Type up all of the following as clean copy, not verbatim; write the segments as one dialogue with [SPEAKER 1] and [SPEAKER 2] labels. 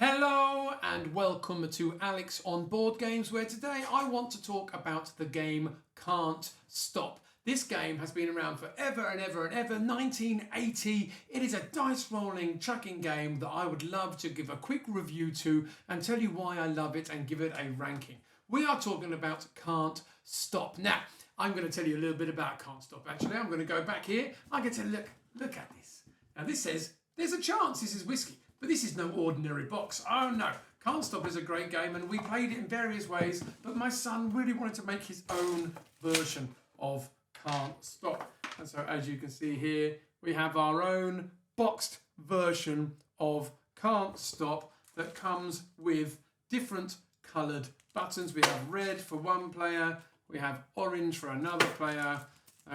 [SPEAKER 1] Hello and welcome to Alex on Board Games, where today I want to talk about the game Can't Stop. This game has been around forever and ever and ever, 1980. It is a dice rolling tracking game that I would love to give a quick review to and tell you why I love it and give it a ranking. We are talking about Can't Stop. Now, I'm going to tell you a little bit about Can't Stop actually. I'm going to go back here. I'm going to look at this. Now this says, there's a chance this is whiskey. But this is no ordinary box. Oh no, Can't Stop is a great game and we played it in various ways, but my son really wanted to make his own version of Can't Stop. And so as you can see here, we have our own boxed version of Can't Stop that comes with different coloured buttons. We have red for one player, we have orange for another player,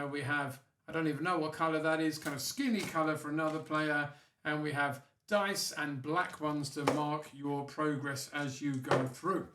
[SPEAKER 1] we have, I don't even know what colour that is, kind of skinny colour for another player, and we have dice and black ones to mark your progress as you go through.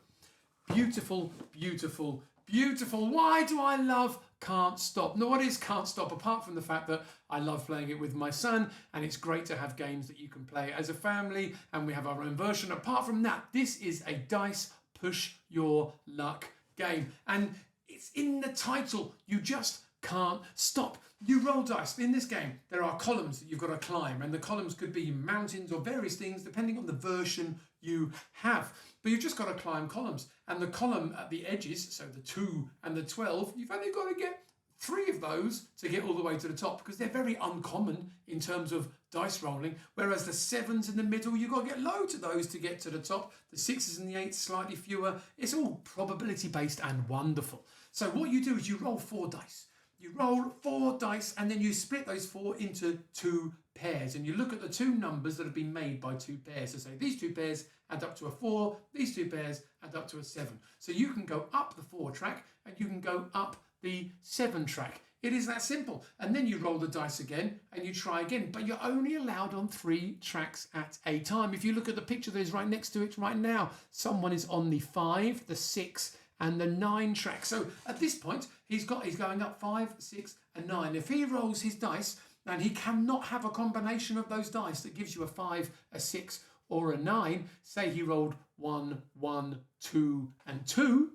[SPEAKER 1] Beautiful, beautiful, beautiful. Why do I love Can't Stop? Now, what is Can't Stop apart from the fact that I love playing it with my son and it's great to have games that you can play as a family and we have our own version. Apart from that, this is a dice push your luck game and it's in the title. You just can't stop. You roll dice. In this game, there are columns that you've got to climb, and the columns could be mountains or various things depending on the version you have. But you've just got to climb columns, and the column at the edges, so the 2 and the 12, you've only got to get 3 of those to get all the way to the top because they're very uncommon in terms of dice rolling, whereas the 7s in the middle, you've got to get loads of those to get to the top. The 6s and the 8s, slightly fewer. It's all probability based and wonderful. So what you do is you roll 4 dice. You roll 4 dice and then you split those 4 into 2 pairs and you look at the 2 numbers that have been made by 2 pairs. So say these 2 pairs add up to a 4, these 2 pairs add up to a 7. So you can go up the 4 track and you can go up the 7 track. It is that simple. And then you roll the dice again and you try again, but you're only allowed on 3 tracks at a time. If you look at the picture that is right next to it right now, someone is on the 5, the 6, and the 9 track. So at this point, he's going up 5, 6, and 9. If he rolls his dice, and he cannot have a combination of those dice that gives you a 5, a 6, or a 9. Say he rolled 1, 1, 2, and 2.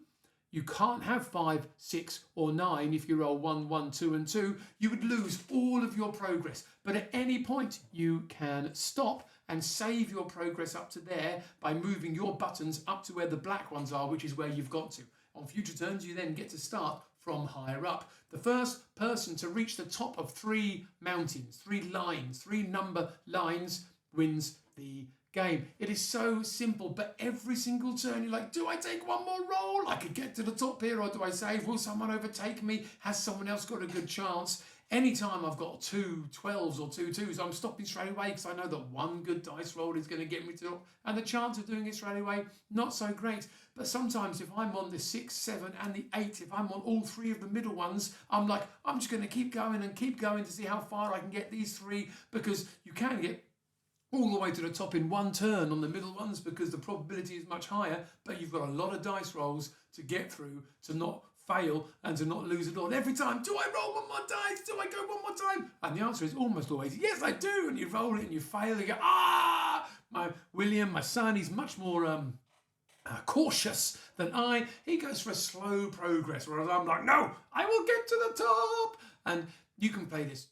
[SPEAKER 1] You can't have 5, 6, or 9 if you roll 1, 1, 2, and 2. You would lose all of your progress. But at any point, you can stop and save your progress up to there by moving your buttons up to where the black ones are, which is where you've got to. On future turns, you then get to start from higher up. The first person to reach the top of 3 mountains, 3 lines, 3 number lines wins the game. It is so simple, but every single turn you're like, do I take one more roll? I could get to the top here, or do I save? Will someone overtake me? Has someone else got a good chance? Anytime I've got 2 12s or 2 2s, I'm stopping straight away because I know that one good dice roll is going to get me to top, and the chance of doing it straight away, not so great. But sometimes if I'm on the 6, 7 and the 8, if I'm on all 3 of the middle ones, I'm like, I'm just going to keep going and keep going to see how far I can get these 3, because you can get all the way to the top in one turn on the middle ones because the probability is much higher, but you've got a lot of dice rolls to get through to not fail and to not lose at all. Every time, do I roll one more dice? Do I go one more time? And the answer is almost always, yes, I do. And you roll it and you fail. You go, my son, he's much more cautious than I. He goes for a slow progress, whereas I'm like, no, I will get to the top. And you can play this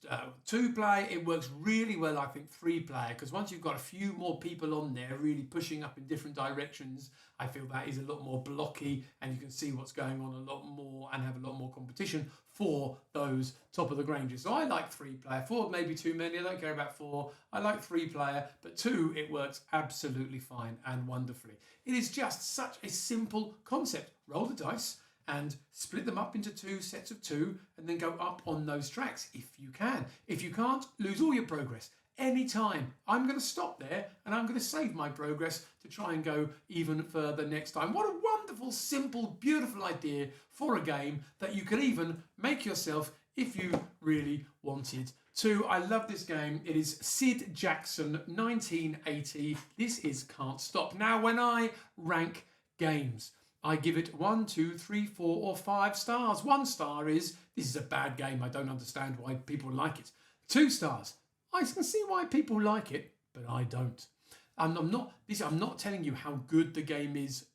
[SPEAKER 1] 2-player. It works really well, I think, 3-player, because once you've got a few more people on there really pushing up in different directions, I feel that is a lot more blocky and you can see what's going on a lot more and have a lot more competition for those top of the ranges. So I like 3-player. 4 maybe too many. I don't care about 4. I like 3-player, but 2, it works absolutely fine and wonderfully. It is just such a simple concept. Roll the dice and split them up into 2 sets of 2 and then go up on those tracks if you can. If you can't, lose all your progress. Anytime. I'm going to stop there and I'm going to save my progress to try and go even further next time. What a wonderful, simple, beautiful idea for a game that you could even make yourself if you really wanted to. I love this game. It is Sid Jackson, 1980. This is Can't Stop. Now, when I rank games, I give it 1, 2, 3, 4, or 5 stars. 1 star is, this is a bad game. I don't understand why people like it. 2 stars. I can see why people like it, but I don't. I'm not telling you how good the game is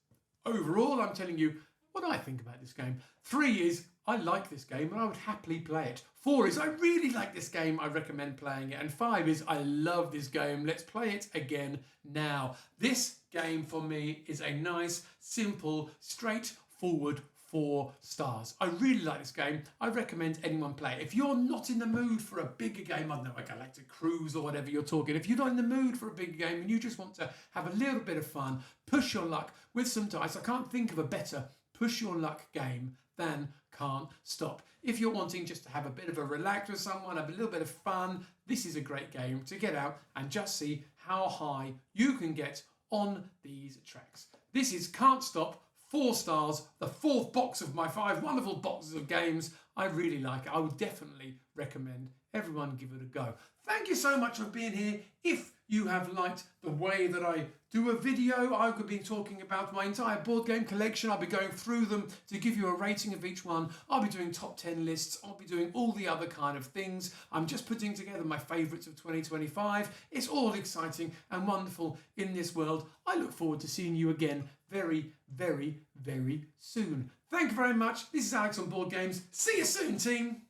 [SPEAKER 1] overall. I'm telling you what I think about this game. 3 is I like this game and I would happily play it. 4 is I really like this game, I recommend playing it. And 5 is I love this game, let's play it again now. This game for me is a nice, simple, straightforward 4 stars. I really like this game. I recommend anyone play it. If you're not in the mood for a bigger game, I don't know, like Galactic Cruise or whatever you're talking, if you're not in the mood for a bigger game and you just want to have a little bit of fun, push your luck with some dice, I can't think of a better push your luck game than Can't Stop. If you're wanting just to have a bit of a relax with someone, have a little bit of fun, this is a great game to get out and just see how high you can get on these tracks. This is Can't Stop, 4 stars, the 4th box of my 5 wonderful boxes of games. I really like it. I would definitely recommend everyone give it a go. Thank you so much for being here. If you have liked the way that I do a video, I could be talking about my entire board game collection. I'll be going through them to give you a rating of each one. I'll be doing top 10 lists. I'll be doing all the other kind of things. I'm just putting together my favourites of 2025. It's all exciting and wonderful in this world. I look forward to seeing you again very, very, very soon. Thank you very much. This is Alex on Board Games. See you soon, team.